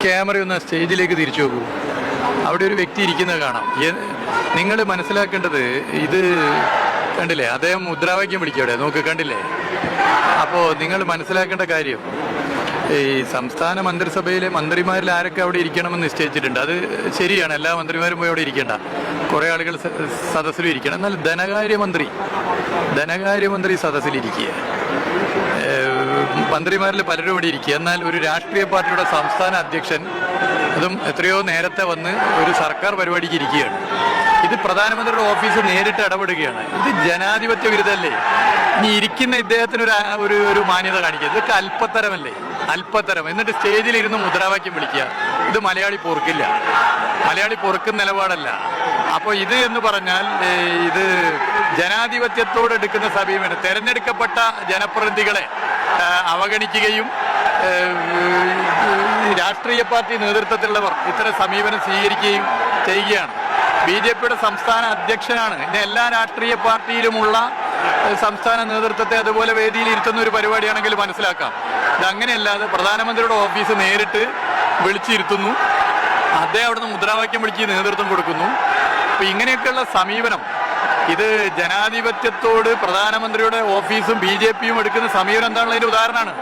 ക്യാമറയൊന്ന് സ്റ്റേജിലേക്ക് തിരിച്ചു നോക്കൂ. അവിടെ ഒരു വ്യക്തി ഇരിക്കുന്നത് കാണാം. നിങ്ങൾ മനസ്സിലാക്കേണ്ടത് ഇത് കണ്ടില്ലേ, അദ്ദേഹം മുദ്രാവാക്യം വിളിക്കും അവിടെ നോക്ക്, കണ്ടില്ലേ? അപ്പോൾ നിങ്ങൾ മനസ്സിലാക്കേണ്ട കാര്യം, ഈ സംസ്ഥാന മന്ത്രിസഭയിലെ മന്ത്രിമാരിൽ ആരൊക്കെ അവിടെ ഇരിക്കണമെന്ന് നിശ്ചയിച്ചിട്ടുണ്ട്. അത് ശരിയാണ്, എല്ലാ മന്ത്രിമാരും പോയി അവിടെ ഇരിക്കേണ്ട, കുറേ ആളുകൾ സദസ്സിലും ഇരിക്കണം. എന്നാൽ ധനകാര്യമന്ത്രി സദസ്സിലിരിക്കുക, മന്ത്രിമാരിൽ പലരും ഇവിടെ ഇരിക്കുക. എന്നാൽ ഒരു രാഷ്ട്രീയ പാർട്ടിയുടെ സംസ്ഥാന അധ്യക്ഷൻ, അതും എത്രയോ നേരത്തെ വന്ന് ഒരു സർക്കാർ പരിപാടിക്ക് ഇരിക്കുകയാണ്. ഇത് പ്രധാനമന്ത്രിയുടെ ഓഫീസ് നേരിട്ട് ഇടപെടുകയാണ്. ഇത് ജനാധിപത്യ വിരുദ്ധല്ലേ? ഇനി ഇരിക്കുന്ന ഇദ്ദേഹത്തിന് ഒരു മാന്യത കാണിക്കുക. ഇതൊക്കെ അല്പത്തരം. എന്നിട്ട് സ്റ്റേജിലിരുന്ന് മുദ്രാവാക്യം വിളിക്കുക. ഇത് മലയാളി പൊറുക്കില്ല, മലയാളി പൊറുക്കുന്ന നിലപാടല്ല. അപ്പോൾ ഇത് എന്ന് പറഞ്ഞാൽ ഇത് ജനാധിപത്യത്തോട് എടുക്കുന്ന സമീപനം, തെരഞ്ഞെടുക്കപ്പെട്ട ജനപ്രതിനിധികളെ അവഗണിക്കുകയും രാഷ്ട്രീയ പാർട്ടി നേതൃത്വത്തിലുള്ളവർ ഇത്തരം സമീപനം സ്വീകരിക്കുകയും ചെയ്യുകയാണ്. BJPയുടെ സംസ്ഥാന അധ്യക്ഷനാണ്. ഇന്ന് എല്ലാ രാഷ്ട്രീയ പാർട്ടിയിലുമുള്ള സംസ്ഥാന നേതൃത്വത്തെ അതുപോലെ വേദിയിൽ ഇരുത്തുന്ന ഒരു പരിപാടിയാണെങ്കിൽ മനസ്സിലാക്കാം. ഇതങ്ങനെയല്ലാതെ പ്രധാനമന്ത്രിയുടെ ഓഫീസ് നേരിട്ട് വിളിച്ചിരുത്തുന്നു, അദ്ദേഹം അവിടുന്ന് മുദ്രാവാക്യം വിളിച്ച് നേതൃത്വം കൊടുക്കുന്നു. അപ്പോൾ ഇങ്ങനെയൊക്കെയുള്ള സമീപനം, ഇത് ജനാധിപത്യത്തോട് പ്രധാനമന്ത്രിയുടെ ഓഫീസും BJPയും എടുക്കുന്ന സമീപനം എന്താണുള്ള അതിൻ്റെ ഉദാഹരണമാണ്.